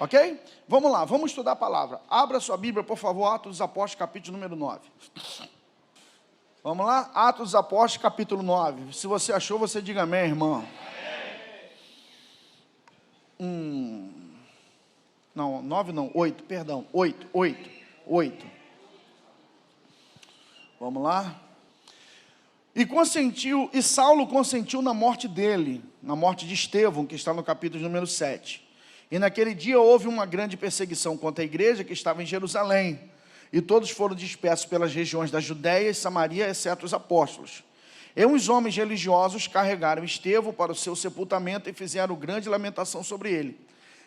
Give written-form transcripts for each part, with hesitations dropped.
Ok? Vamos lá, vamos estudar a palavra. Abra sua Bíblia, por favor, Atos dos Apóstolos, capítulo número 9. Vamos lá? Atos dos Apóstolos, capítulo 9. Se você achou, você diga amém, irmão. Não, 9 não, 8, perdão. 8. Vamos lá. E Saulo consentiu na morte dele, na morte de Estevão, que está no capítulo número 7. E naquele dia houve uma grande perseguição contra a igreja que estava em Jerusalém. E todos foram dispersos pelas regiões da Judéia e Samaria, exceto os apóstolos. E uns homens religiosos carregaram Estevão para o seu sepultamento e fizeram grande lamentação sobre ele.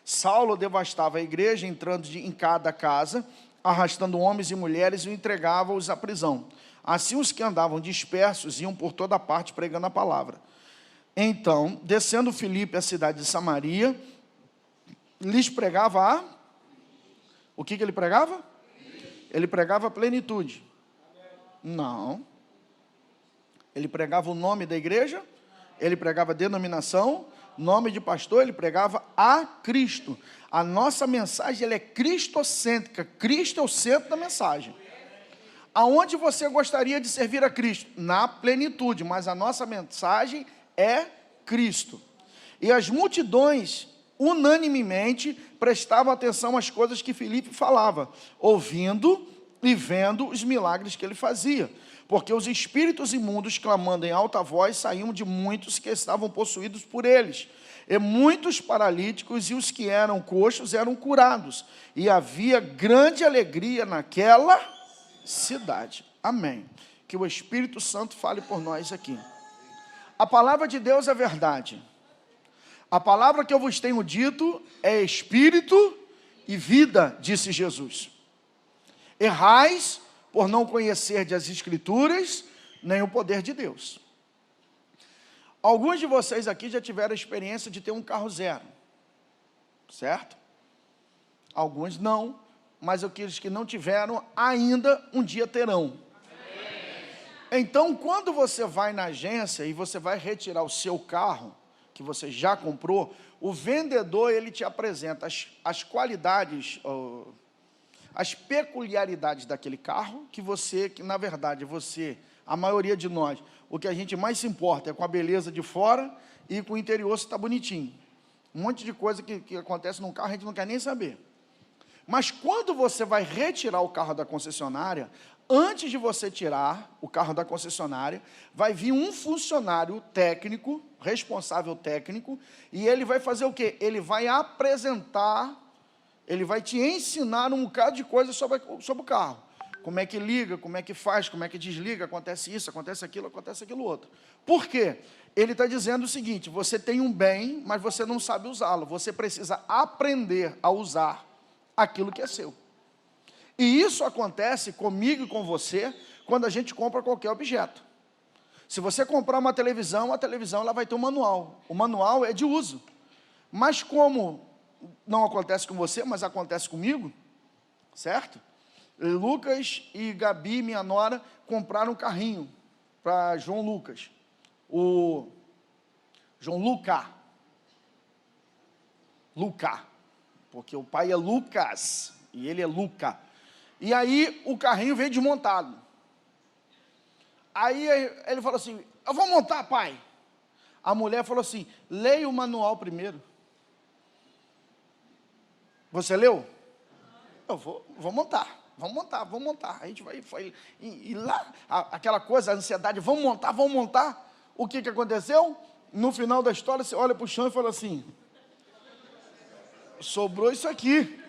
Saulo devastava a igreja, entrando em cada casa, arrastando homens e mulheres e entregava-os à prisão. Assim os que andavam dispersos iam por toda parte pregando a palavra. Então, descendo Filipe à cidade de Samaria, lhes pregava o que ele pregava? Ele pregava a plenitude. Não. Ele pregava o nome da igreja, ele pregava a denominação, nome de pastor, ele pregava a Cristo. A nossa mensagem ela é cristocêntrica. Cristo é o centro da mensagem. Aonde você gostaria de servir a Cristo? Na plenitude, mas a nossa mensagem é Cristo. E as multidões, unanimemente, prestavam atenção às coisas que Filipe falava, ouvindo e vendo os milagres que ele fazia. Porque os espíritos imundos, clamando em alta voz, saíam de muitos que estavam possuídos por eles. E muitos paralíticos e os que eram coxos eram curados. E havia grande alegria naquela cidade. Amém. Que o Espírito Santo fale por nós aqui. A palavra de Deus é verdade. A palavra que eu vos tenho dito é espírito e vida, disse Jesus. Errais por não conhecer as Escrituras, nem o poder de Deus. Alguns de vocês aqui já tiveram a experiência de ter um carro zero, certo? Alguns não, mas aqueles que não tiveram, ainda um dia terão. Então, quando você vai na agência e você vai retirar o seu carro, que você já comprou, o vendedor, ele te apresenta as qualidades, as peculiaridades daquele carro, que na verdade, a maioria de nós, o que a gente mais se importa é com a beleza de fora e com o interior se está bonitinho. Um monte de coisa que acontece num carro, a gente não quer nem saber. Mas quando você vai retirar o carro da concessionária, antes de você tirar o carro da concessionária, vai vir um funcionário técnico, responsável técnico, e ele vai fazer o quê? Ele vai apresentar, ele vai te ensinar um bocado de coisa sobre o carro. Como é que liga, como é que faz, como é que desliga, acontece isso, acontece aquilo outro. Por quê? Ele está dizendo o seguinte, você tem um bem, mas você não sabe usá-lo. Você precisa aprender a usar aquilo que é seu. E isso acontece comigo e com você, quando a gente compra qualquer objeto. Se você comprar uma televisão, a televisão ela vai ter um manual. O manual é de uso. Mas como não acontece com você, mas acontece comigo, certo? Lucas e Gabi, minha nora, compraram um carrinho para João Lucas. O João Luca, porque o pai é Lucas e ele é Luca. E aí o carrinho veio desmontado. Aí ele falou assim, eu vou montar, pai. A mulher falou assim, leia o manual primeiro. Você leu? Eu vou montar. Vamos montar. A gente vai e lá, aquela coisa, a ansiedade, vamos montar. O que aconteceu? No final da história, você olha para o chão e fala assim, sobrou isso aqui.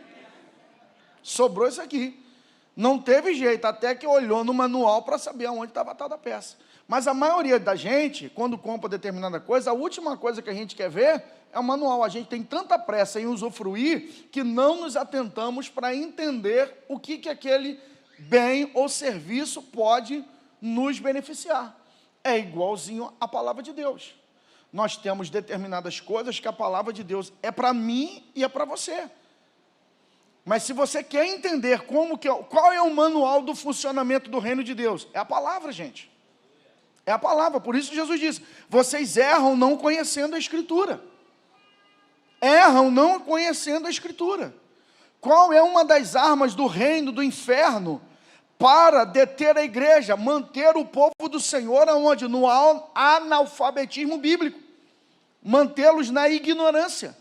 Não teve jeito, até que olhou no manual para saber onde estava a tal da peça. Mas a maioria da gente, quando compra determinada coisa, a última coisa que a gente quer ver é o manual. A gente tem tanta pressa em usufruir que não nos atentamos para entender o que aquele bem ou serviço pode nos beneficiar. É igualzinho à palavra de Deus. Nós temos determinadas coisas que a palavra de Deus é para mim e é para você. Mas se você quer entender qual é o manual do funcionamento do reino de Deus, é a palavra, gente. É a palavra. Por isso Jesus disse, vocês erram não conhecendo a Escritura. erram não conhecendo a Escritura. Qual é uma das armas do reino do inferno para deter a igreja, manter o povo do Senhor aonde? No analfabetismo bíblico, mantê-los na ignorância.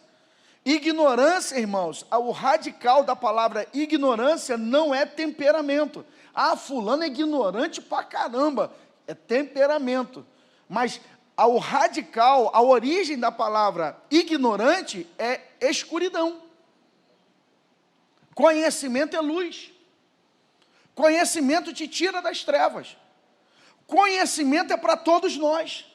Ignorância, irmãos, o radical da palavra ignorância não é temperamento. Ah, fulano é ignorante pra caramba, é temperamento. Mas o radical, a origem da palavra ignorante é escuridão. Conhecimento é luz. Conhecimento te tira das trevas. Conhecimento é para todos nós.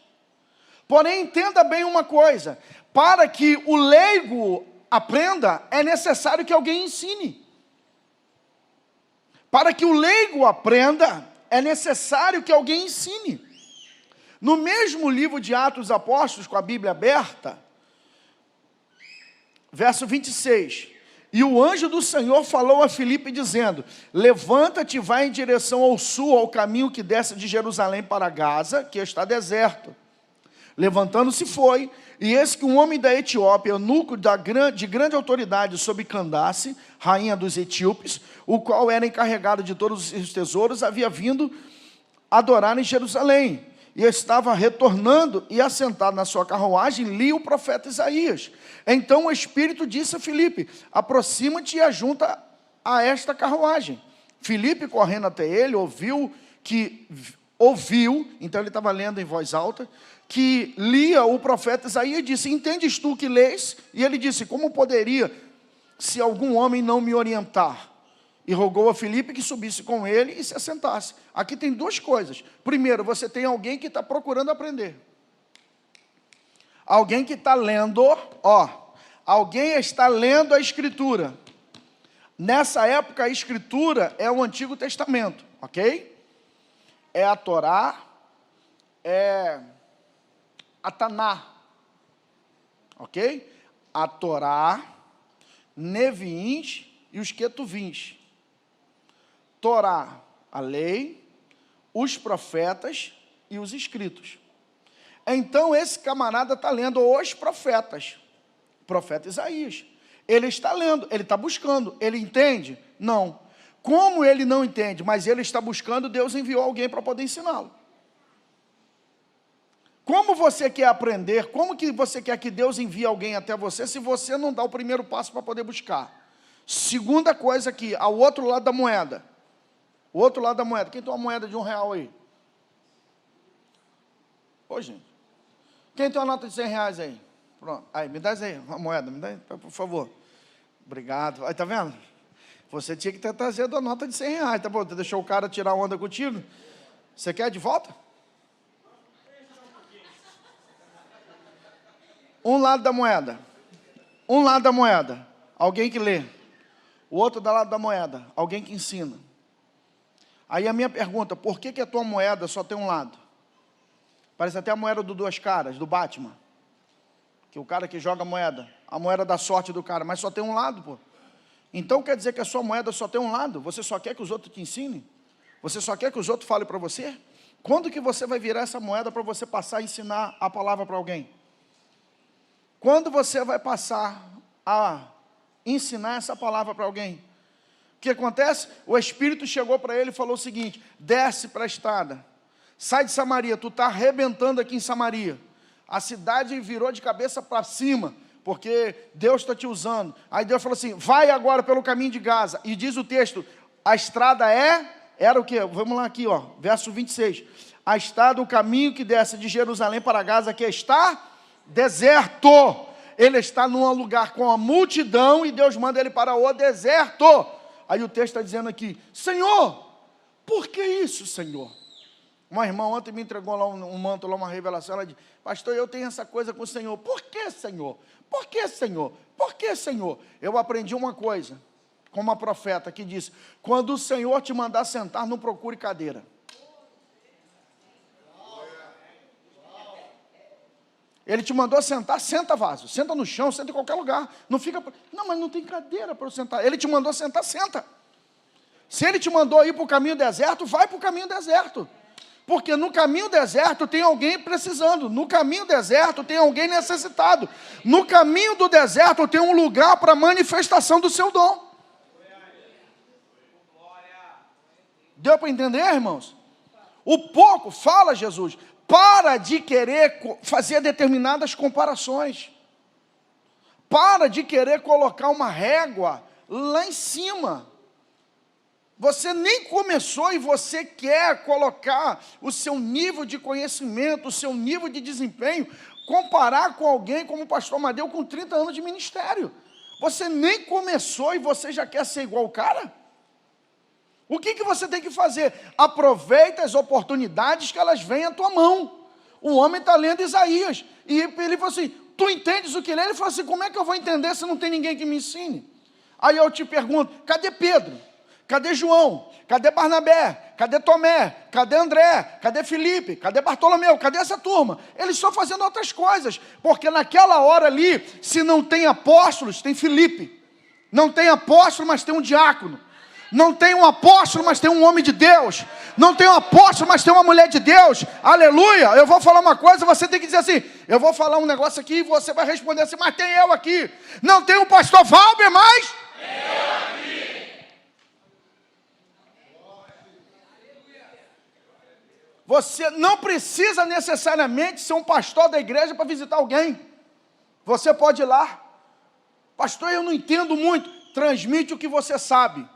Porém, entenda bem uma coisa: para que o leigo aprenda, é necessário que alguém ensine. Para que o leigo aprenda, é necessário que alguém ensine. No mesmo livro de Atos dos Apóstolos, com a Bíblia aberta, verso 26, e o anjo do Senhor falou a Filipe dizendo: levanta-te e vai em direção ao sul, ao caminho que desce de Jerusalém para Gaza, que está deserto. Levantando-se foi, e eis que um homem da Etiópia, eunuco de grande autoridade sobre Candace, rainha dos etíopes, o qual era encarregado de todos os seus tesouros, havia vindo adorar em Jerusalém, e estava retornando e assentado na sua carruagem, lia o profeta Isaías. Então o Espírito disse a Filipe: aproxima-te e ajunta a esta carruagem. Filipe, correndo até ele, ouviu, então ele estava lendo em voz alta, que lia o profeta Isaías, e disse: entendes tu que lês? E ele disse: como poderia, se algum homem não me orientar? E rogou a Filipe que subisse com ele e se assentasse. Aqui tem duas coisas. Primeiro, você tem alguém que está procurando aprender. Alguém que está lendo, alguém está lendo a Escritura. Nessa época, a Escritura é o Antigo Testamento, ok? É a Torá, é a Taná, ok? A Torá, Neviins e os Quetuvins. Torá, a lei, os profetas e os escritos. Então esse camarada está lendo os profetas, profeta Isaías. Ele está lendo, ele está buscando, ele entende? Não. Como ele não entende, mas ele está buscando, Deus enviou alguém para poder ensiná-lo. Como você quer aprender, como que você quer que Deus envie alguém até você, se você não dá o primeiro passo para poder buscar? Segunda coisa aqui, ao outro lado da moeda. O outro lado da moeda. Quem tem uma moeda de R$1 aí? Ô, gente. Quem tem uma nota de R$100 aí? Pronto. Aí, me dá isso aí, uma moeda, me dá aí, por favor. Obrigado. Aí, tá vendo? Você tinha que ter trazido a nota de R$100, tá bom? Você deixou o cara tirar onda contigo? Você quer de volta? Um lado da moeda. Um lado da moeda. Alguém que lê. O outro do lado da moeda. Alguém que ensina. Aí a minha pergunta: por que a tua moeda só tem um lado? Parece até a moeda do Duas Caras, do Batman. Que o cara que joga a moeda da sorte do cara, mas só tem um lado, pô. Então quer dizer que a sua moeda só tem um lado? Você só quer que os outros te ensinem? Você só quer que os outros falem para você? Quando que você vai virar essa moeda para você passar a ensinar a palavra para alguém? Quando você vai passar a ensinar essa palavra para alguém? O que acontece? O Espírito chegou para ele e falou o seguinte: desce para a estrada, sai de Samaria, tu está arrebentando aqui em Samaria. A cidade virou de cabeça para cima, porque Deus está te usando. Aí Deus falou assim: vai agora pelo caminho de Gaza. E diz o texto, a estrada era o quê? Vamos lá aqui, verso 26. A estrada, o caminho que desce de Jerusalém para Gaza, que está deserto. Ele está num lugar com a multidão e Deus manda ele para o deserto. Aí o texto está dizendo aqui: Senhor, por que isso, Senhor? Uma irmã ontem me entregou lá um manto, lá uma revelação. Ela disse: pastor, eu tenho essa coisa com o Senhor. Por que, Senhor? Por que, Senhor? Por que, Senhor? Eu aprendi uma coisa com uma profeta que disse: quando o Senhor te mandar sentar, não procure cadeira. Ele te mandou sentar, senta, vaso. Senta no chão, senta em qualquer lugar. Não fica... Não, mas não tem cadeira para eu sentar. Ele te mandou sentar, senta. Se ele te mandou ir para o caminho deserto, vai para o caminho deserto. Porque no caminho deserto tem alguém precisando, no caminho deserto tem alguém necessitado, no caminho do deserto tem um lugar para manifestação do seu dom. Deu para entender, irmãos? O pouco, fala Jesus, para de querer fazer determinadas comparações. Para de querer colocar uma régua lá em cima. Você nem começou e você quer colocar o seu nível de conhecimento, o seu nível de desempenho, comparar com alguém como o pastor Amadeu com 30 anos de ministério. Você nem começou e você já quer ser igual o cara? O que você tem que fazer? Aproveita as oportunidades que elas vêm à tua mão. O homem está lendo Isaías. E ele falou assim, tu entendes o que ele é? Ele falou assim, como é que eu vou entender se não tem ninguém que me ensine? Aí eu te pergunto, cadê Pedro? Cadê João? Cadê Barnabé? Cadê Tomé? Cadê André? Cadê Felipe? Cadê Bartolomeu? Cadê essa turma? Eles só fazendo outras coisas. Porque naquela hora ali, se não tem apóstolos, tem Felipe. Não tem apóstolo, mas tem um diácono. Não tem um apóstolo, mas tem um homem de Deus. Não tem um apóstolo, mas tem uma mulher de Deus. Aleluia. Eu vou falar uma coisa, você tem que dizer assim, eu vou falar um negócio aqui e você vai responder assim, mas tem eu aqui. Não tem o pastor Valber, mas... eu aqui. Você não precisa necessariamente ser um pastor da igreja para visitar alguém. Você pode ir lá. Pastor, eu não entendo muito. Transmite o que você sabe.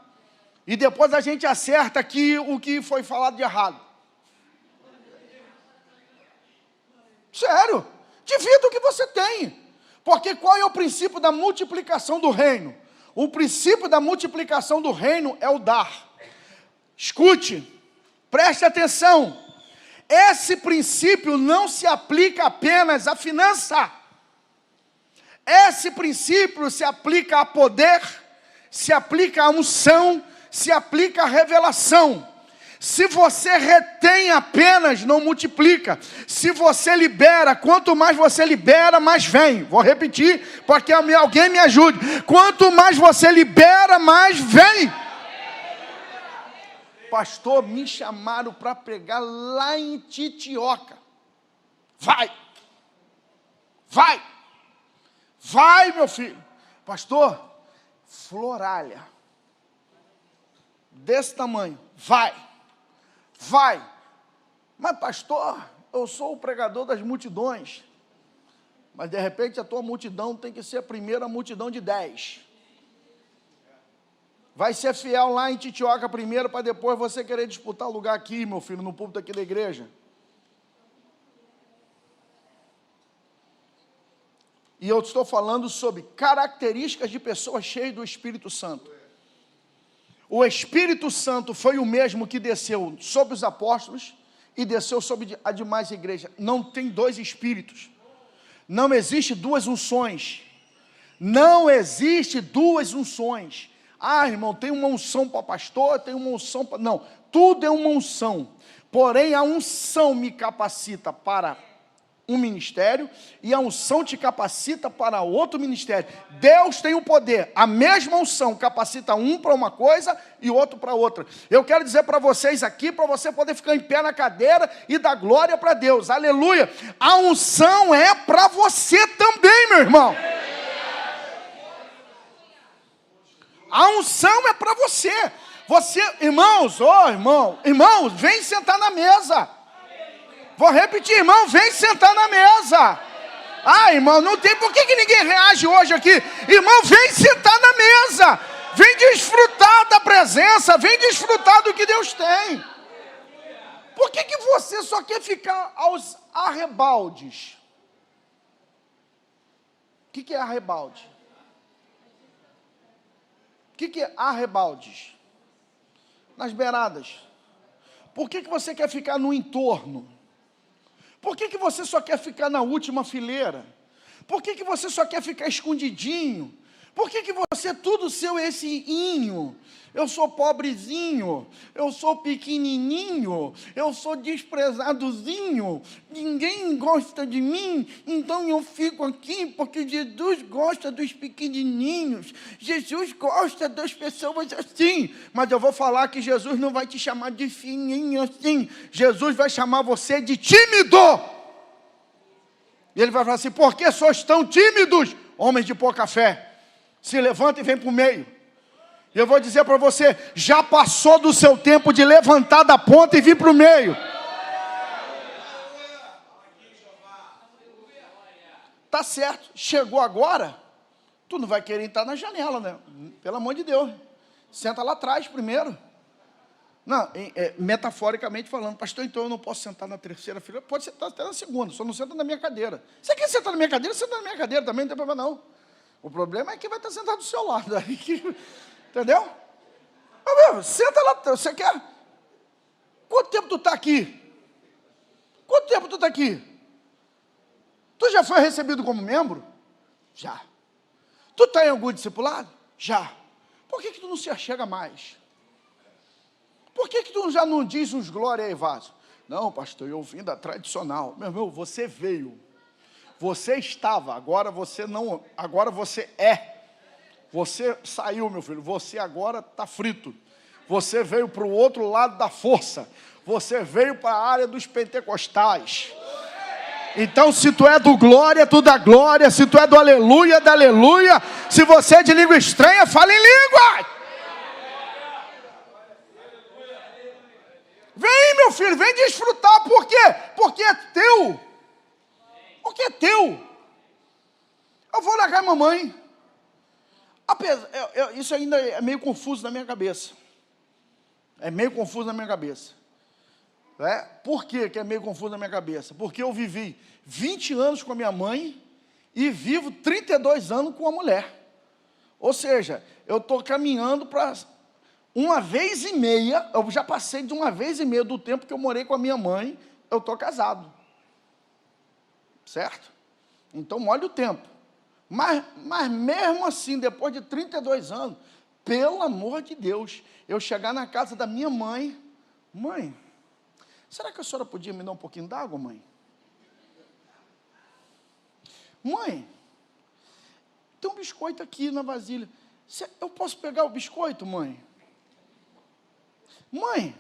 E depois a gente acerta aqui o que foi falado de errado. Sério, divida o que você tem. Porque qual é o princípio da multiplicação do reino? O princípio da multiplicação do reino é o dar. Escute, preste atenção. Esse princípio não se aplica apenas à finança. Esse princípio se aplica a poder, se aplica à unção, se aplica à revelação. Se você retém apenas, não multiplica. Se você libera, quanto mais você libera, mais vem. Vou repetir, porque alguém me ajude. Quanto mais você libera, mais vem. Pastor, me chamaram para pregar lá em Titioca. Vai, meu filho. Pastor, Floralha. Desse tamanho, vai. Mas pastor, eu sou o pregador das multidões. Mas de repente a tua multidão tem que ser a primeira multidão de 10. Vai ser fiel lá em Titioca primeiro, para depois você querer disputar lugar aqui, meu filho, no púlpito aqui da igreja. E eu estou falando sobre características de pessoas cheias do Espírito Santo. O Espírito Santo foi o mesmo que desceu sobre os apóstolos e desceu sobre a demais igreja. Não tem dois espíritos. Não existe duas unções. Não existe duas unções. Ah, irmão, tem uma unção para pastor, tem uma unção para... Não, tudo é uma unção. Porém, a unção me capacita para um ministério e a unção te capacita para outro ministério. Deus tem o poder. A mesma unção capacita um para uma coisa e outro para outra. Eu quero dizer para vocês aqui, para você poder ficar em pé na cadeira e dar glória para Deus. Aleluia. A unção é para você também, meu irmão. A unção é para você. Você, irmãos, irmãos, vem sentar na mesa. Vou repetir, irmão, vem sentar na mesa. Ah, irmão, não tem por que ninguém reage hoje aqui. Irmão, vem sentar na mesa. Vem desfrutar da presença, vem desfrutar do que Deus tem. Por que você só quer ficar aos arrebaldes? O que é arrebalde? O que é arrebaldes? Nas beiradas. Por que você quer ficar no entorno? Por que você só quer ficar na última fileira? Por que você só quer ficar escondidinho? Por que você tudo seu esse inho? Eu sou pobrezinho, eu sou pequenininho, eu sou desprezadozinho, ninguém gosta de mim, então eu fico aqui porque Jesus gosta dos pequenininhos, Jesus gosta das pessoas assim, mas eu vou falar que Jesus não vai te chamar de fininho assim, Jesus vai chamar você de tímido. E ele vai falar assim, por que sois tão tímidos, homens de pouca fé? Se levanta e vem para o meio. E eu vou dizer para você, já passou do seu tempo de levantar da ponta e vir para o meio. Tá certo, chegou agora, tu não vai querer entrar na janela, né? Pelo amor de Deus. Senta lá atrás primeiro. Não, metaforicamente falando, pastor, então eu não posso sentar na terceira fileira, pode sentar até na segunda, só não senta na minha cadeira. Você quer sentar na minha cadeira? Senta na minha cadeira também, não tem problema não. O problema é que vai estar sentado do seu lado. Entendeu? Senta lá, você quer? Quanto tempo tu está aqui? Quanto tempo tu está aqui? Tu já foi recebido como membro? Já. Tu está em algum discipulado? Já. Por que tu não se achega mais? Por que tu já não diz uns glória aí, vaso? Não, pastor, eu vim da tradicional. Meu irmão, você veio. Você estava, agora você não, agora você é. Você saiu, meu filho, você agora está frito. Você veio para o outro lado da força. Você veio para a área dos pentecostais. Então, se tu é do glória, tu dá glória. Se tu é do aleluia, dá aleluia. Se você é de língua estranha, fala em língua. Vem, meu filho, vem desfrutar. Por quê? Porque é teu. Porque é teu. Eu vou na casa da mamãe. Isso ainda é meio confuso na minha cabeça. É meio confuso na minha cabeça. Por que é meio confuso na minha cabeça? Porque eu vivi 20 anos com a minha mãe e vivo 32 anos com a mulher. Ou seja, eu estou caminhando para uma vez e meia, eu já passei de uma vez e meia do tempo que eu morei com a minha mãe, eu estou casado. Certo? Então, olha o tempo. Mas mesmo assim, depois de 32 anos, pelo amor de Deus, eu chegar na casa da minha mãe, mãe, será que a senhora podia me dar um pouquinho d'água, mãe? Mãe, tem um biscoito aqui na vasilha, eu posso pegar o biscoito, mãe? Mãe,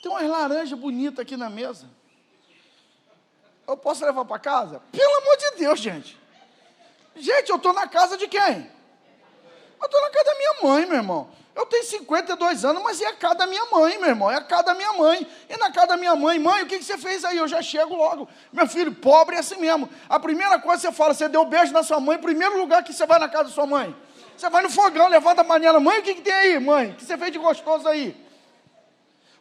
tem umas laranjas bonitas aqui na mesa, eu posso levar para casa? Pelo amor de Deus, gente. Gente, eu estou na casa de quem? Eu estou na casa da minha mãe, meu irmão. Eu tenho 52 anos, mas é a casa da minha mãe, meu irmão. É a casa da minha mãe. E na casa da minha mãe, mãe, o que você fez aí? Eu já chego logo. Meu filho, pobre é assim mesmo. A primeira coisa que você fala, você deu beijo na sua mãe, primeiro lugar que você vai na casa da sua mãe. Você vai no fogão, levanta a panela. Mãe, o que tem aí, mãe? O que você fez de gostoso aí?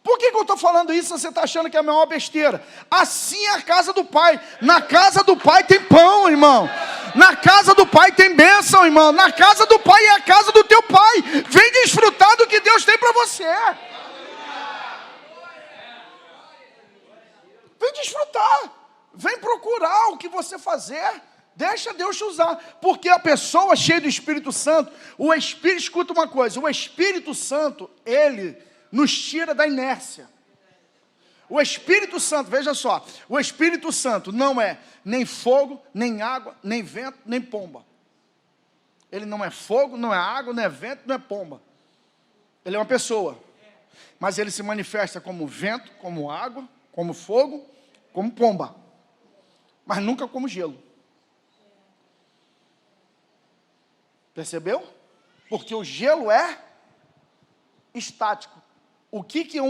Por que eu estou falando isso se você está achando que é a maior besteira? Assim é a casa do Pai. Na casa do Pai tem pão, irmão. Na casa do Pai tem bênção, irmão. Na casa do Pai é a casa do teu Pai. Vem desfrutar do que Deus tem para você. Vem desfrutar. Vem procurar o que você fazer. Deixa Deus te usar. Porque a pessoa cheia do Espírito Santo, o Espírito, escuta uma coisa, o Espírito Santo, ele nos tira da inércia. O Espírito Santo, veja só, o Espírito Santo não é nem fogo, nem água, nem vento, nem pomba. Ele não é fogo, não é água, não é vento, não é pomba. Ele é uma pessoa. Mas ele se manifesta como vento, como água, como fogo, como pomba. Mas nunca como gelo. Percebeu? Porque o gelo é estático. O que é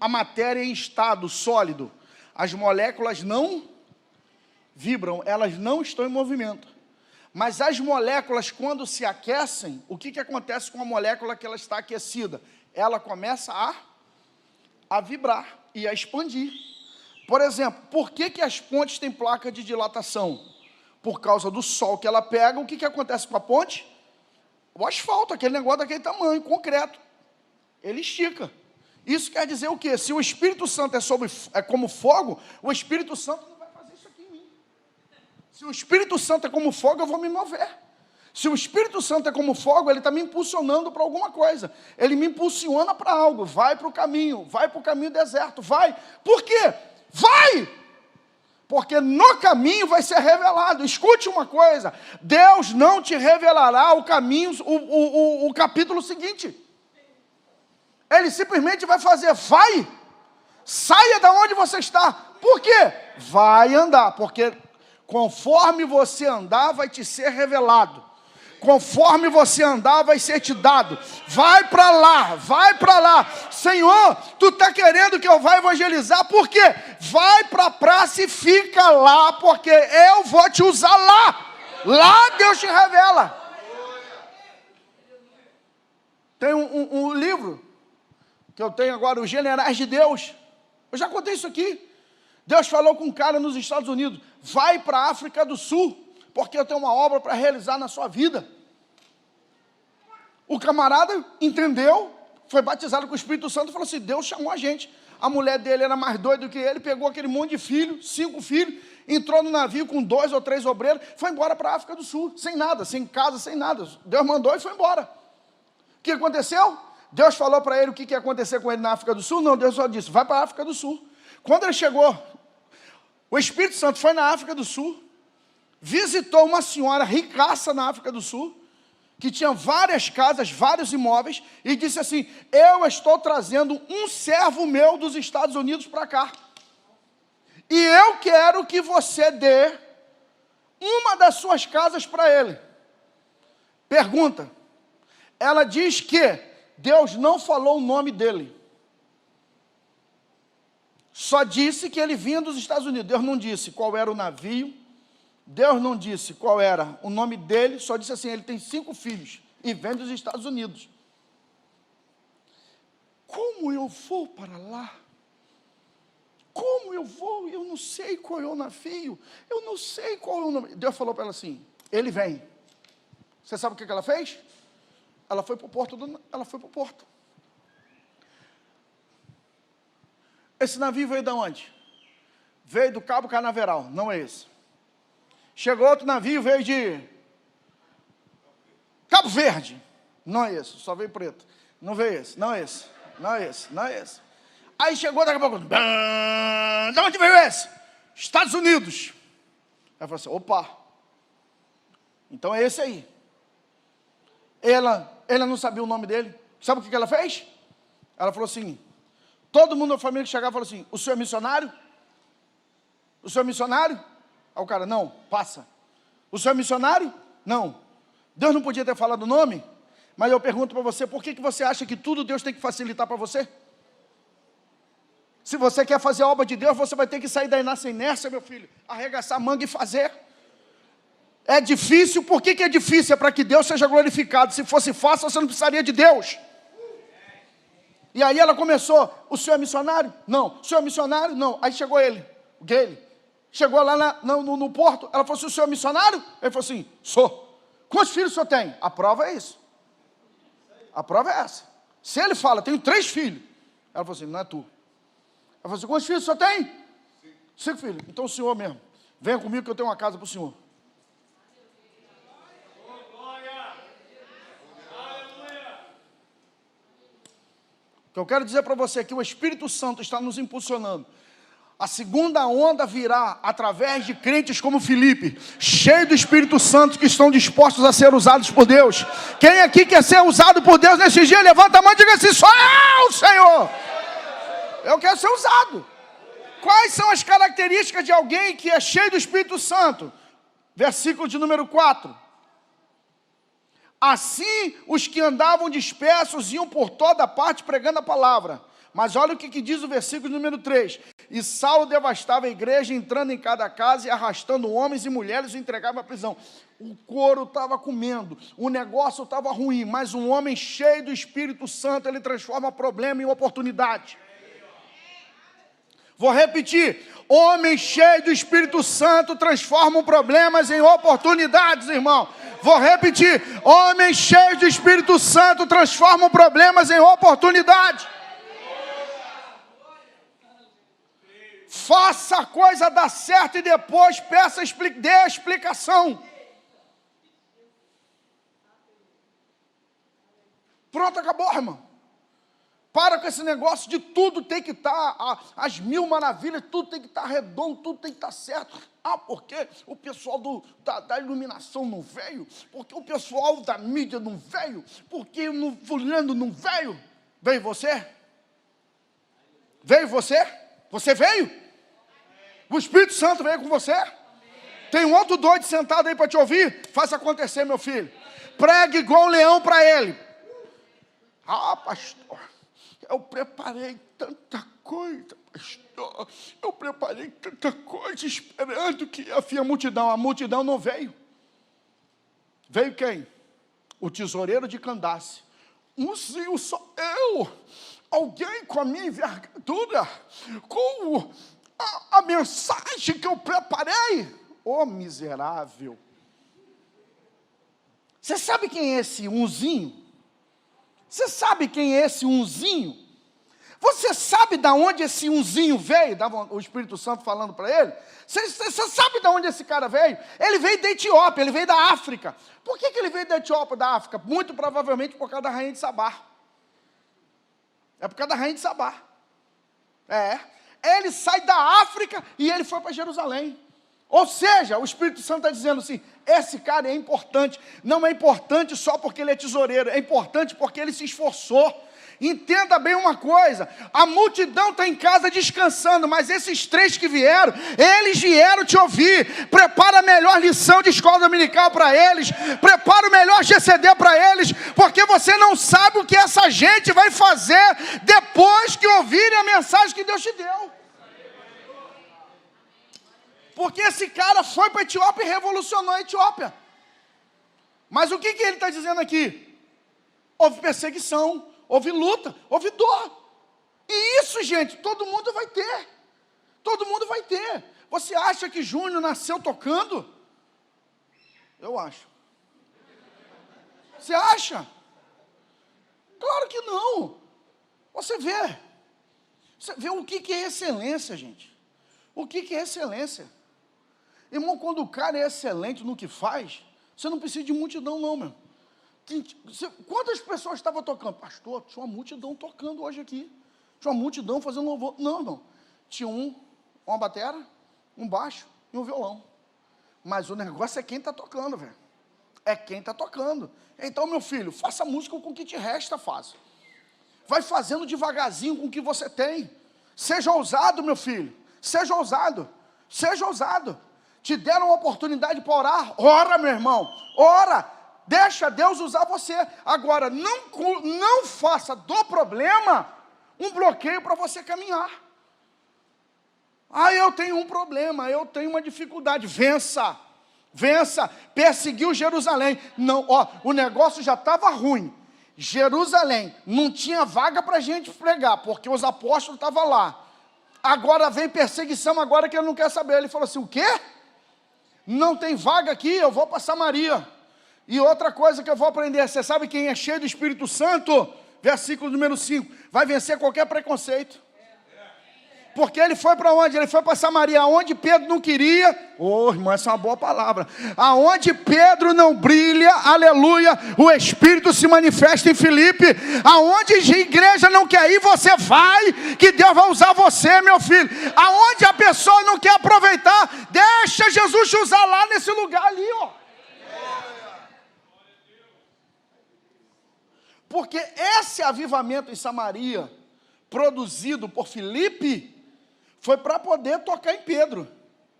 a matéria em estado sólido? As moléculas não vibram, elas não estão em movimento. Mas as moléculas, quando se aquecem, o que acontece com a molécula que ela está aquecida? Ela começa a vibrar e a expandir. Por exemplo, por que as pontes têm placa de dilatação? Por causa do sol que ela pega, o que acontece com a ponte? O asfalto, aquele negócio daquele tamanho, concreto. Ele estica. Isso quer dizer o quê? Se o Espírito Santo é como fogo, o Espírito Santo não vai fazer isso aqui em mim. Se o Espírito Santo é como fogo, eu vou me mover. Se o Espírito Santo é como fogo, ele está me impulsionando para alguma coisa. Ele me impulsiona para algo. Vai para o caminho deserto, vai. Por quê? Vai! Porque no caminho vai ser revelado. Escute uma coisa, Deus não te revelará o caminho, o capítulo seguinte. Ele simplesmente vai fazer, vai, saia da onde você está. Por quê? Vai andar, porque conforme você andar, vai te ser revelado. Conforme você andar, vai ser te dado. Vai para lá, vai para lá. Senhor, tu está querendo que eu vá evangelizar? Por quê? Vai para a praça e fica lá, porque eu vou te usar lá. Lá Deus te revela. Tem um livro que eu tenho agora, Os Generais de Deus. Eu já contei isso aqui. Deus falou com um cara nos Estados Unidos, vai para a África do Sul, porque eu tenho uma obra para realizar na sua vida. O camarada entendeu, foi batizado com o Espírito Santo e falou assim, Deus chamou a gente. A mulher dele era mais doida do que ele, pegou aquele monte de filhos, 5 filhos, entrou no navio com 2 ou 3 obreiros, foi embora para a África do Sul, sem nada, sem casa, sem nada. Deus mandou e foi embora. O que aconteceu? Deus falou para ele o que ia acontecer com ele na África do Sul? Não, Deus só disse, vai para a África do Sul. Quando ele chegou, o Espírito Santo foi na África do Sul, visitou uma senhora ricaça na África do Sul, que tinha várias casas, vários imóveis, e disse assim, eu estou trazendo um servo meu dos Estados Unidos para cá. E eu quero que você dê uma das suas casas para ele. Pergunta. Ela diz que Deus não falou o nome dele. Só disse que ele vinha dos Estados Unidos. Deus não disse qual era o navio. Deus não disse qual era o nome dele. Só disse assim, ele tem 5 filhos e vem dos Estados Unidos. Como eu vou para lá? Como eu vou? Eu não sei qual é o navio. Eu não sei qual é o nome. Deus falou para ela assim, ele vem. Você sabe o que ela fez? Ela foi para o porto. Esse navio veio de onde? Veio do Cabo Canaveral, não é esse. Chegou outro navio, veio de Cabo Verde, não é esse, só veio preto. Não veio esse, não é esse, não é esse, não é esse. Aí chegou daqui a pouco, de onde veio esse? Estados Unidos. Ela falou assim, opa, então é esse aí. Ela não sabia o nome dele. Sabe o que ela fez? Ela falou assim, todo mundo da família que chegava falou assim, o senhor é missionário? O senhor é missionário? Aí o cara, não, passa. O senhor é missionário? Não. Deus não podia ter falado o nome? Mas eu pergunto para você, por que você acha que tudo Deus tem que facilitar para você? Se você quer fazer a obra de Deus, você vai ter que sair da inércia, meu filho, arregaçar a manga e fazer. É difícil, por que é difícil? É para que Deus seja glorificado. Se fosse fácil, você não precisaria de Deus. E aí ela começou, o senhor é missionário? Não. O senhor é missionário? Não. Aí chegou ele, o Gale. Chegou lá no porto, ela falou assim, o senhor é missionário? Ele falou assim, sou. Quantos filhos o senhor tem? A prova é isso. A prova é essa. Se ele fala, tenho 3 filhos. Ela falou assim, não é tu. Ela falou assim, quantos filhos o senhor tem? 5 filhos. Então o senhor mesmo. Venha comigo que eu tenho uma casa para o senhor. O que eu quero dizer para você é que o Espírito Santo está nos impulsionando. A segunda onda virá através de crentes como Filipe, cheio do Espírito Santo, que estão dispostos a ser usados por Deus. Quem aqui quer ser usado por Deus nesse dia, levanta a mão e diga assim, sou eu, Senhor. Eu quero ser usado. Quais são as características de alguém que é cheio do Espírito Santo? Versículo de número 4. Assim, os que andavam dispersos iam por toda parte pregando a palavra. Mas olha o que diz o versículo número 3. E Saulo devastava a igreja, entrando em cada casa e arrastando homens e mulheres, e entregava à prisão. O couro estava comendo, o negócio estava ruim, mas um homem cheio do Espírito Santo, ele transforma problema em oportunidade. Vou repetir, homem cheio do Espírito Santo transformam problemas em oportunidades, irmão. Vou repetir, homens cheios do Espírito Santo transformam problemas em oportunidades. Faça a coisa dar certo e depois dê a explicação. Pronto, acabou, irmão. Para com esse negócio de tudo tem que estar, as mil maravilhas, tudo tem que estar redondo, tudo tem que estar certo. Porque o pessoal da iluminação não veio, porque o pessoal da mídia não veio, porque o fulano não veio. Veio você? Veio você? Você veio? O Espírito Santo veio com você? Tem um outro doido sentado aí para te ouvir? Faça acontecer, meu filho. Pregue igual um leão para ele. Pastor, eu preparei tanta coisa, pastor. Eu preparei tanta coisa esperando que havia multidão. A multidão não veio. Veio quem? O tesoureiro de Candace. Unzinho sou eu. Alguém com a minha envergadura, com a mensagem que eu preparei. Ô miserável. Você sabe quem é esse unzinho? Você sabe quem é esse unzinho? Você sabe de onde esse unzinho veio? O Espírito Santo falando para ele. Você sabe de onde esse cara veio? Ele veio da Etiópia, ele veio da África. Por que ele veio da Etiópia, da África? Muito provavelmente por causa da rainha de Sabá. É por causa da rainha de Sabá. Ele sai da África e ele foi para Jerusalém. Ou seja, o Espírito Santo está dizendo assim, esse cara é importante. Não é importante só porque ele é tesoureiro, é importante porque ele se esforçou. Entenda bem uma coisa, a multidão está em casa descansando, mas esses três que vieram, eles vieram te ouvir. Prepara a melhor lição de escola dominical para eles, prepara o melhor GCD para eles, porque você não sabe o que essa gente vai fazer depois que ouvirem a mensagem que Deus te deu. Porque esse cara foi para a Etiópia e revolucionou a Etiópia. Mas o que ele está dizendo aqui? Houve perseguição, houve luta, houve dor. E isso, gente, todo mundo vai ter. Todo mundo vai ter. Você acha que Júnior nasceu tocando? Eu acho. Você acha? Claro que não. Você vê o que é excelência, gente. O que é excelência? Irmão, quando o cara é excelente no que faz, você não precisa de multidão não, meu. Quantas pessoas estavam tocando? Pastor, tinha uma multidão tocando hoje aqui. Tinha uma multidão fazendo louvor. Não, irmão. Tinha uma batera, um baixo e um violão. Mas o negócio é quem está tocando, velho. É quem está tocando. Então, meu filho, faça música com o que te resta, faz. Vai fazendo devagarzinho com o que você tem. Seja ousado, meu filho. Seja ousado. Seja ousado. Te deram uma oportunidade para orar? Ora, meu irmão. Ora. Deixa Deus usar você. Agora, não faça do problema um bloqueio para você caminhar. Eu tenho um problema, eu tenho uma dificuldade. Vença. Perseguiu Jerusalém. Não, o negócio já estava ruim. Jerusalém não tinha vaga para a gente pregar, porque os apóstolos estavam lá. Agora vem perseguição, agora que ele não quer saber. Ele falou assim, o quê? Não tem vaga aqui, eu vou para Samaria. E outra coisa que eu vou aprender, você sabe quem é cheio do Espírito Santo? Versículo número 5, vai vencer qualquer preconceito. Porque ele foi para onde? Ele foi para Samaria, aonde Pedro não queria. Irmão, essa é uma boa palavra. Aonde Pedro não brilha, aleluia, o Espírito se manifesta em Filipe. Aonde a igreja não quer ir, você vai, que Deus vai usar você, meu filho. Aonde a pessoa não quer aproveitar, deixa Jesus te usar lá nesse lugar ali, Porque esse avivamento em Samaria, produzido por Filipe, foi para poder tocar em Pedro.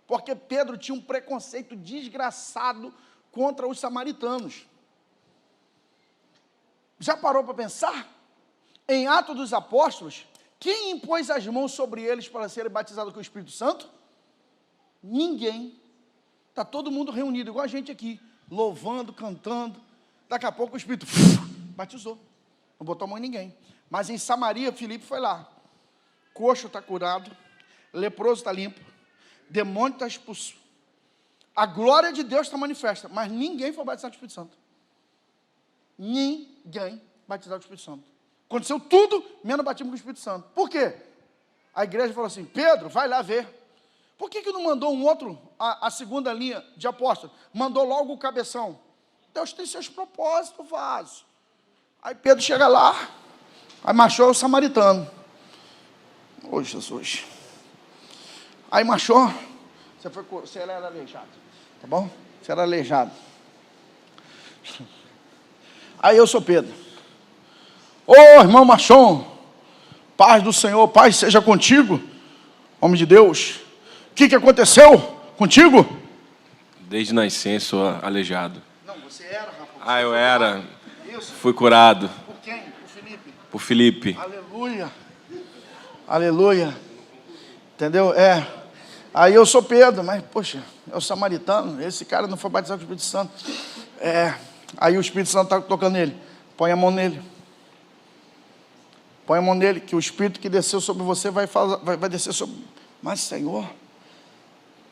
Porque Pedro tinha um preconceito desgraçado contra os samaritanos. Já parou para pensar? Em Atos dos Apóstolos, quem impôs as mãos sobre eles para serem batizados com o Espírito Santo? Ninguém. Está todo mundo reunido, igual a gente aqui, louvando, cantando. Daqui a pouco o Espírito batizou. Não botou a mão em ninguém. Mas em Samaria, Filipe foi lá. Coxo está curado. Leproso está limpo. Demônio está expulso. A glória de Deus está manifesta. Mas ninguém foi batizado com o Espírito Santo. Ninguém batizado com o Espírito Santo. Aconteceu tudo, menos batismo com o Espírito Santo. Por quê? A igreja falou assim, Pedro, vai lá ver. Por que não mandou um outro, a segunda linha de apóstolo? Mandou logo o cabeção. Deus tem seus propósitos, vaso. Aí Pedro chega lá, aí marchou o samaritano. Ô Jesus. Aí marchou, você era aleijado, tá bom? Você era aleijado. Aí eu sou Pedro. Ô irmão Machon, paz do Senhor, paz seja contigo, homem de Deus. O que aconteceu contigo? Desde nascença sou aleijado. Não, você era, rapaz. Eu era. Isso. Fui curado. Por quem? Por Felipe. Por Felipe. Aleluia. Aleluia. Entendeu? Aí eu sou Pedro, mas, poxa, é o samaritano. Esse cara não foi batizado com o Espírito Santo. Aí o Espírito Santo está tocando nele. Põe a mão nele. Põe a mão nele, que o Espírito que desceu sobre você vai descer sobre... Mas, Senhor,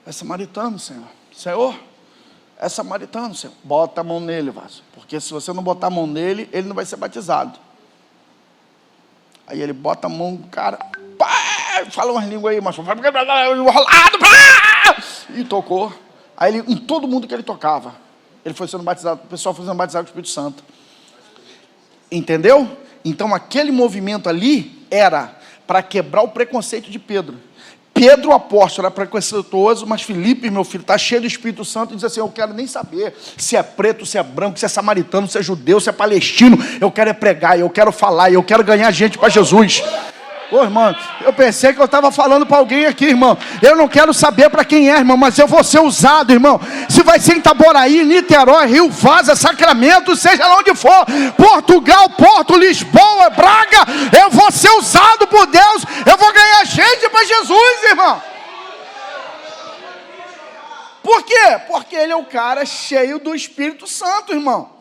é samaritano, Senhor. Senhor, é samaritano, Senhor. Bota a mão nele, vaso. Porque se você não botar a mão nele, ele não vai ser batizado. Aí ele bota a mão do cara, pá, fala umas línguas aí, mas enrolado, e tocou. Aí ele, em todo mundo que ele tocava, ele foi sendo batizado, o pessoal foi sendo batizado com o Espírito Santo. Entendeu? Então aquele movimento ali era para quebrar o preconceito de Pedro. Pedro, o apóstolo, era preconceituoso, mas Felipe, meu filho, está cheio do Espírito Santo e diz assim: eu quero nem saber se é preto, se é branco, se é samaritano, se é judeu, se é palestino. Eu quero pregar, eu quero falar, eu quero ganhar gente para Jesus. Ô irmão, eu pensei que eu estava falando para alguém aqui, irmão. Eu não quero saber para quem é, irmão, mas eu vou ser usado, irmão. Se vai ser em Itaboraí, Niterói, Rio Vaza, Sacramento, seja lá onde for, Portugal, Porto, Lisboa, Braga, eu vou ser usado por Deus. Eu vou ganhar gente para Jesus, irmão. Por quê? Porque ele é o cara cheio do Espírito Santo, irmão.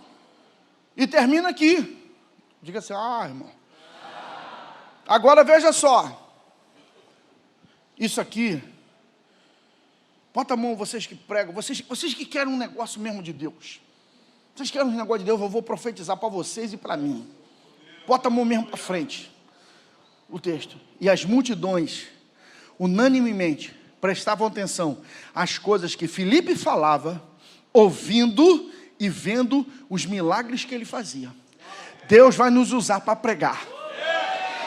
E termina aqui. Diga assim: irmão. Agora veja só, isso aqui, bota a mão, vocês que pregam, vocês que querem um negócio mesmo de Deus, vocês querem um negócio de Deus, eu vou profetizar para vocês e para mim. Bota a mão mesmo para frente, o texto. E as multidões, unanimemente, prestavam atenção às coisas que Filipe falava, ouvindo e vendo os milagres que ele fazia. Deus vai nos usar para pregar.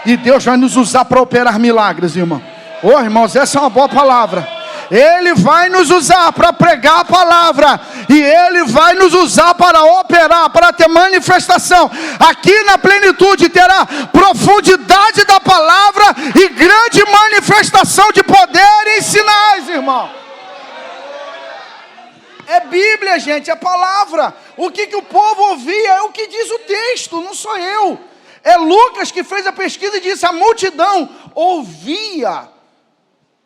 E Deus vai nos usar para operar milagres, irmão. Irmãos, essa é uma boa palavra. Ele vai nos usar para pregar a palavra. E Ele vai nos usar para operar, para ter manifestação. Aqui na plenitude terá profundidade da palavra e grande manifestação de poder e sinais, irmão. É Bíblia, gente, é palavra. O que o povo ouvia é o que diz o texto, não sou eu. É Lucas que fez a pesquisa e disse: a multidão ouvia.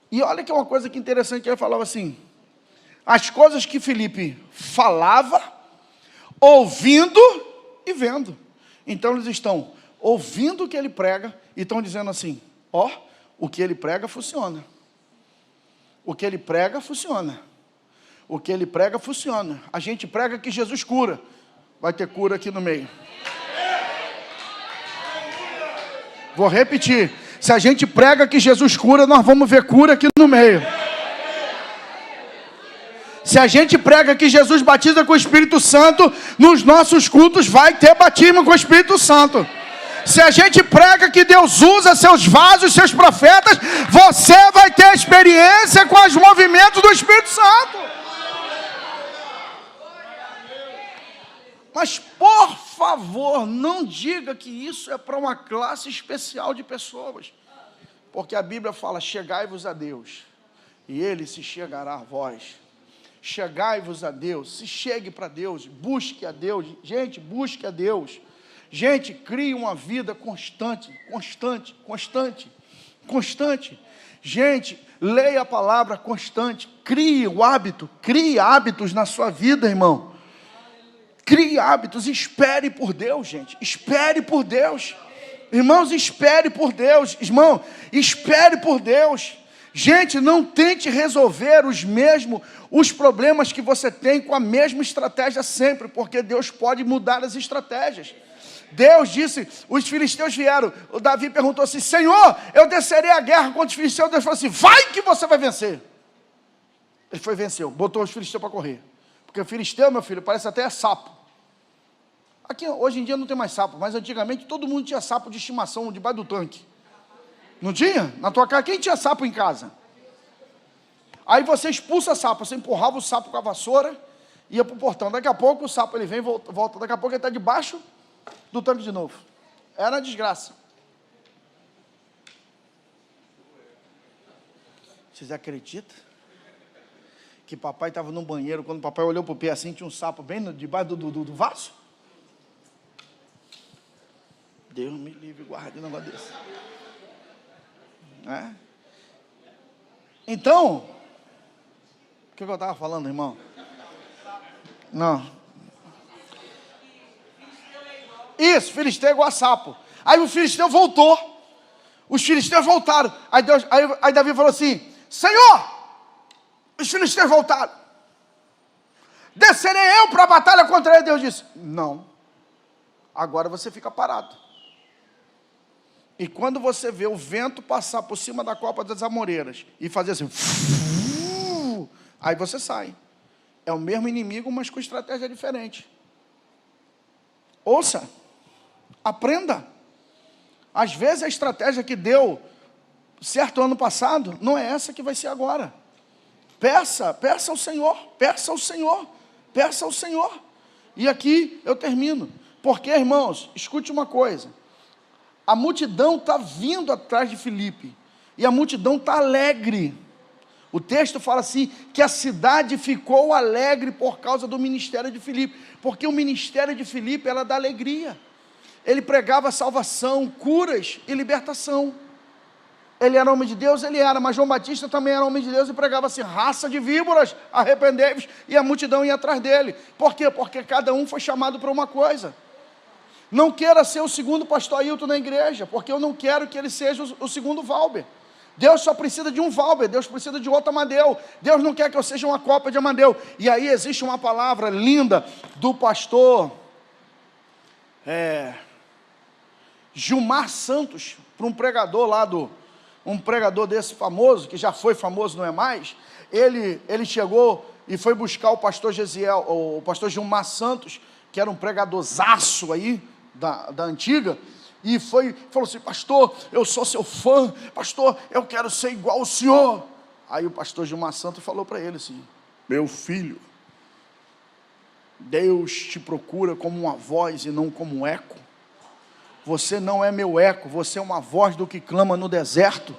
E olha que é uma coisa que interessante, ele falava assim: as coisas que Filipe falava, ouvindo e vendo. Então eles estão ouvindo o que ele prega e estão dizendo assim: o que ele prega funciona. O que ele prega funciona. O que ele prega funciona. A gente prega que Jesus cura. Vai ter cura aqui no meio. Vou repetir. Se a gente prega que Jesus cura, nós vamos ver cura aqui no meio. Se a gente prega que Jesus batiza com o Espírito Santo, nos nossos cultos vai ter batismo com o Espírito Santo. Se a gente prega que Deus usa seus vasos, seus profetas, você vai ter experiência com os movimentos do Espírito Santo. Mas, por favor, não diga que isso é para uma classe especial de pessoas. Porque a Bíblia fala: chegai-vos a Deus, e Ele se chegará a vós. Chegai-vos a Deus, se chegue para Deus, busque a Deus. Gente, busque a Deus. Gente, crie uma vida constante. Gente, leia a palavra constante. Crie o hábito, crie hábitos na sua vida, irmão. Crie hábitos, espere por Deus, gente. Espere por Deus. Irmãos, espere por Deus. Irmão, espere por Deus. Gente, não tente resolver os problemas que você tem com a mesma estratégia sempre, porque Deus pode mudar as estratégias. Deus disse, os filisteus vieram, o Davi perguntou assim: Senhor, eu descerei a guerra contra os filisteus. Deus falou assim: vai que você vai vencer. Ele foi e venceu, botou os filisteus para correr. Porque o filisteu, meu filho, parece até sapo. Aqui, hoje em dia não tem mais sapo, mas antigamente todo mundo tinha sapo de estimação debaixo do tanque. Não tinha? Na tua casa, quem tinha sapo em casa? Aí você expulsa sapo, você empurrava o sapo com a vassoura, ia para o portão. Daqui a pouco o sapo ele vem, volta. Daqui a pouco ele está debaixo do tanque de novo. Era uma desgraça. Vocês acreditam que papai estava no banheiro, quando papai olhou para o pé assim, tinha um sapo bem debaixo do vaso? Deus me livre, guarde um negócio desse. Então, o que eu estava falando, irmão? Não. Isso, filisteu é igual a sapo. Aí o filisteu voltou. Os filisteus voltaram. Aí Davi falou assim: Senhor, os filisteus voltaram. Descerei eu para a batalha contra ele. Deus disse: não. Agora você fica parado. E quando você vê o vento passar por cima da copa das amoreiras e fazer assim, aí você sai. É o mesmo inimigo, mas com estratégia diferente. Ouça, aprenda. Às vezes a estratégia que deu certo ano passado, não é essa que vai ser agora. Peça ao Senhor, peça ao Senhor, peça ao Senhor. E aqui eu termino. Porque, irmãos, escute uma coisa. A multidão está vindo atrás de Filipe. E a multidão está alegre. O texto fala assim, que a cidade ficou alegre por causa do ministério de Filipe. Porque o ministério de Filipe era da alegria. Ele pregava salvação, curas e libertação. Ele era homem de Deus, mas João Batista também era homem de Deus e pregava assim, raça de víboras, arrependei-vos, e a multidão ia atrás dele. Por quê? Porque cada um foi chamado para uma coisa. Não queira ser o segundo pastor Ailton na igreja, porque eu não quero que ele seja o segundo Valber. Deus só precisa de um Valber, Deus precisa de outro Amadeu. Deus não quer que eu seja uma cópia de Amadeu. E aí existe uma palavra linda do pastor Gilmar Santos, para um pregador lá um pregador desse famoso, que já foi famoso, não é mais. Ele chegou e foi buscar o pastor o pastor Gilmar Santos, que era um pregadorzaço aí, da antiga, e falou assim: pastor, eu sou seu fã, pastor, eu quero ser igual ao senhor. Aí o pastor Gilmar Santos falou para ele assim: meu filho, Deus te procura como uma voz e não como um eco. Você não é meu eco, você é uma voz do que clama no deserto.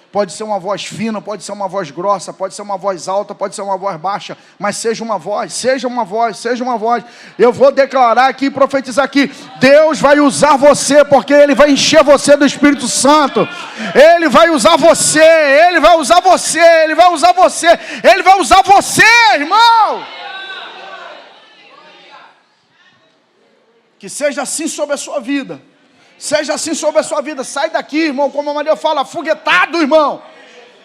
Pode ser uma voz fina, pode ser uma voz grossa, pode ser uma voz alta, pode ser uma voz baixa, mas seja uma voz, seja uma voz, seja uma voz. Eu vou declarar aqui, profetizar aqui, Deus vai usar você, porque Ele vai encher você do Espírito Santo. Ele vai usar você, Ele vai usar você, Ele vai usar você, Ele vai usar você, irmão. Que seja assim sobre a sua vida. Seja assim sobre a sua vida. Sai daqui, irmão, como a Maria fala, afoguetado, irmão.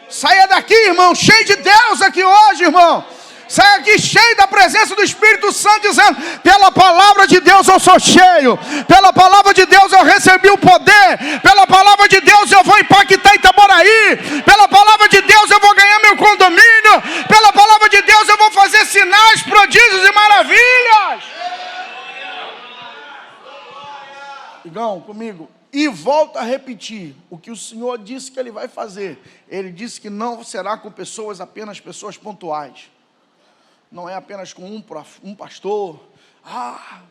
Saia daqui, irmão, cheio de Deus aqui hoje, irmão. Saia aqui cheio da presença do Espírito Santo, dizendo: pela palavra de Deus eu sou cheio. Pela palavra de Deus eu recebi o poder. Pela palavra de Deus eu vou impactar Itaboraí. Pela palavra de Deus eu vou ganhar meu condomínio. Pela palavra de Deus eu vou fazer sinais, prodígios e maravilhas. Igão, comigo, e volta a repetir o que o Senhor disse que Ele vai fazer. Ele disse que não será com apenas pessoas pontuais. Não é apenas com um pastor.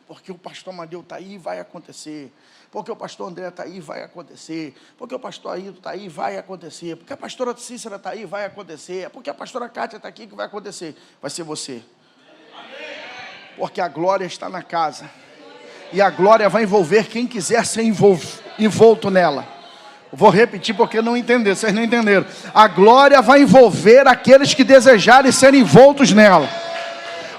Porque o pastor Amadeu está aí, vai acontecer. Porque o pastor André está aí, vai acontecer. Porque o pastor Ailton está aí, vai acontecer. Porque a pastora Cícera está aí, vai acontecer. Porque a pastora Cátia está aqui, que vai acontecer. Vai ser você. Porque a glória está na casa. E a glória vai envolver quem quiser ser envolto nela. Vou repetir porque não entenderam, vocês não entenderam. A glória vai envolver aqueles que desejarem ser envoltos nela.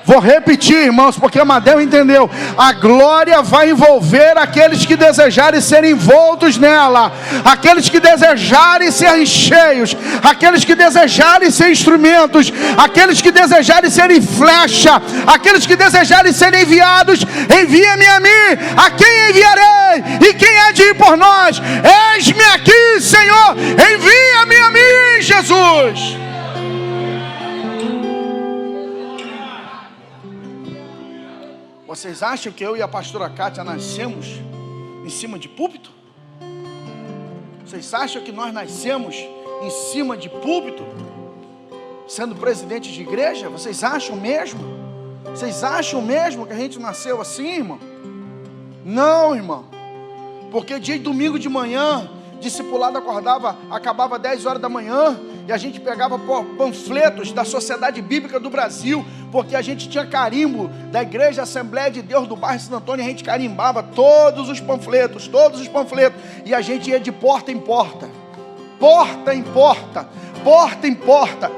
Vou repetir, irmãos, porque Amadeu entendeu. A glória vai envolver aqueles que desejarem ser envoltos nela. Aqueles que desejarem ser cheios. Aqueles que desejarem ser instrumentos. Aqueles que desejarem serem flecha. Aqueles que desejarem ser enviados. Envia-me a mim. A quem enviarei? E quem há de ir por nós? Eis-me aqui, Senhor. Envia-me a mim, Jesus. Vocês acham que eu e a pastora Kátia nascemos em cima de púlpito? Vocês acham que nós nascemos em cima de púlpito, sendo presidente de igreja? Vocês acham mesmo? Vocês acham mesmo que a gente nasceu assim, irmão? Não, irmão. Porque dia de domingo de manhã, discipulado acabava 10 horas da manhã, e a gente pegava panfletos da Sociedade Bíblica do Brasil, porque a gente tinha carimbo da Igreja Assembleia de Deus do bairro Santo Antônio, e a gente carimbava todos os panfletos, e a gente ia de porta em porta, porta em porta.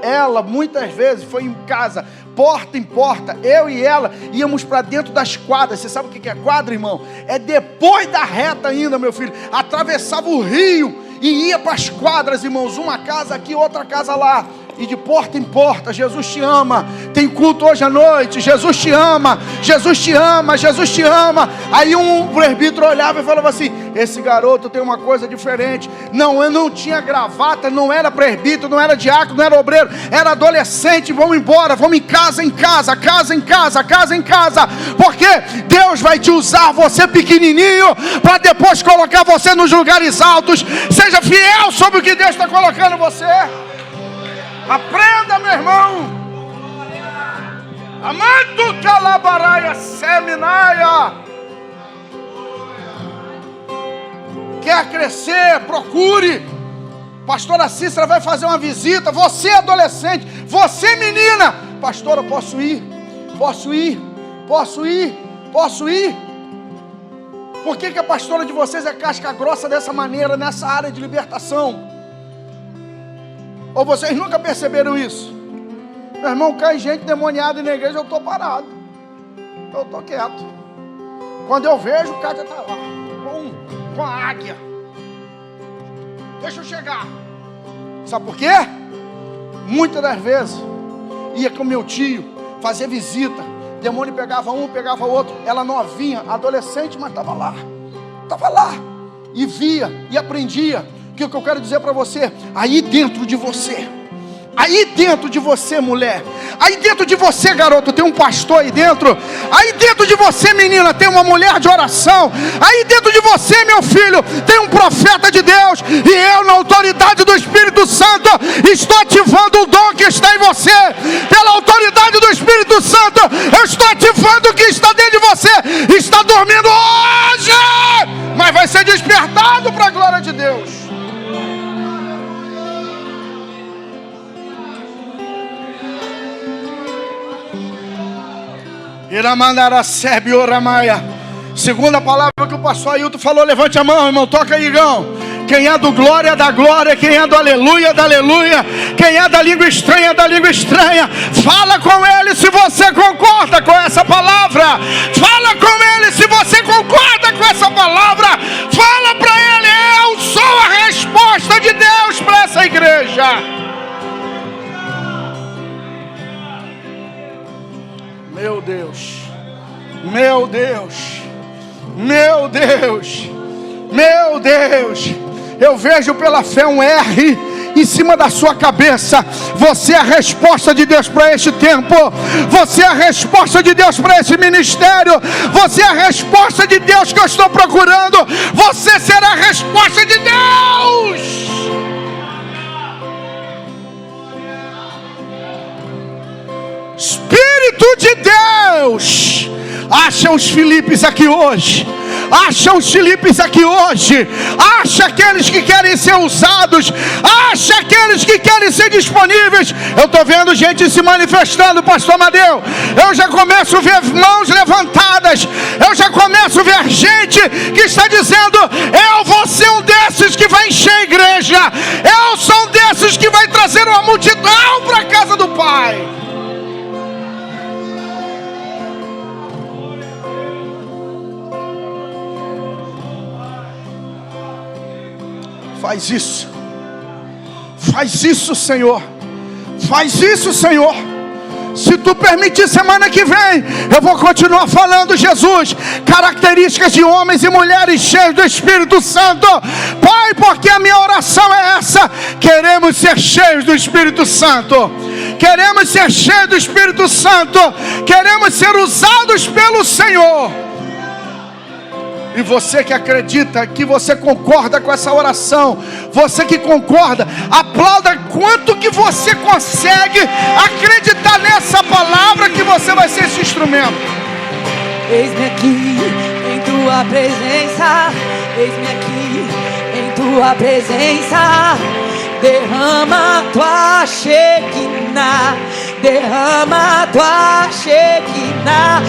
Ela muitas vezes foi em casa, porta em porta, eu e ela íamos para dentro das quadras. Você sabe o que é quadra, irmão? É depois da reta ainda, meu filho. Atravessava o rio e ia para as quadras, irmãos, uma casa aqui, outra casa lá, e de porta em porta. Jesus te ama. Tem culto hoje à noite. Jesus te ama, Jesus te ama, Jesus te ama. Aí um presbítero olhava e falava assim: esse garoto tem uma coisa diferente. Não, eu não tinha gravata, não era presbítero, não era diácono, não era obreiro, era adolescente. Vamos embora, vamos em casa, casa em casa, porque Deus vai te usar, você pequenininho, para depois colocar você nos lugares altos. Seja fiel sobre o que Deus está colocando você. Aprenda, meu irmão. Amando calabaraia seminaia. Quer crescer? Procure. Pastora Cícera vai fazer uma visita. Você adolescente, você menina. Pastora, posso ir? Por que a pastora de vocês é casca grossa dessa maneira, nessa área de libertação? Ou vocês nunca perceberam isso? Meu irmão, cai gente demoniada na igreja, eu estou parado. Eu estou quieto. Quando eu vejo, o cara está lá, com a águia. Deixa eu chegar. Sabe por quê? Muitas das vezes, ia com meu tio, fazer visita. Demônio pegava um, pegava outro. Ela novinha, adolescente, mas estava lá. E via, e aprendia. O que eu quero dizer para você? Aí dentro de você, mulher, aí dentro de você, garoto, tem um pastor aí dentro. Aí dentro de você, menina, tem uma mulher de oração. Aí dentro de você, meu filho, tem um profeta de Deus. E eu, na autoridade do Espírito Santo, estou ativando o dom que está em você. Pela autoridade do Espírito Santo, eu estou ativando o que está dentro de você. Está dormindo hoje, mas vai ser despertado para a glória de Deus. Segunda palavra que o pastor Ailton falou, levante a mão, irmão, toca aí, irmão. Quem é do glória, da glória. Quem é do aleluia, da aleluia. Quem é da língua estranha, da língua estranha. Fala com ele se você concorda com essa palavra. Fala com ele se você concorda com essa palavra. Fala para ele: eu sou a resposta de Deus para essa igreja. Meu Deus, meu Deus, meu Deus, meu Deus. Eu vejo pela fé um R em cima da sua cabeça. Você é a resposta de Deus para este tempo. Você é a resposta de Deus para esse ministério. Você é a resposta de Deus que eu estou procurando. Você será a resposta de Deus. Espírito de Deus, acha os Filipes aqui hoje. Acha os Filipes aqui hoje. Acha aqueles que querem ser usados. Acha aqueles que querem ser disponíveis. Eu estou vendo gente se manifestando, pastor Amadeu. Eu já começo a ver mãos levantadas. Eu já começo a ver gente que está dizendo: eu vou ser um desses que vai encher a igreja. Eu sou um desses que vai trazer uma multidão para a casa do Pai. Faz isso, Senhor, faz isso, Senhor. Se tu permitir, semana que vem eu vou continuar falando, Jesus, características de homens e mulheres cheios do Espírito Santo. Pai, porque a minha oração é essa: queremos ser cheios do Espírito Santo, queremos ser cheios do Espírito Santo, queremos ser usados pelo Senhor. E você que acredita, que você concorda com essa oração, você que concorda, aplauda quanto que você consegue acreditar nessa palavra, que você vai ser esse instrumento. Eis-me aqui em tua presença, eis-me aqui em tua presença. Derrama tua Shekinah, derrama tua Shekinah.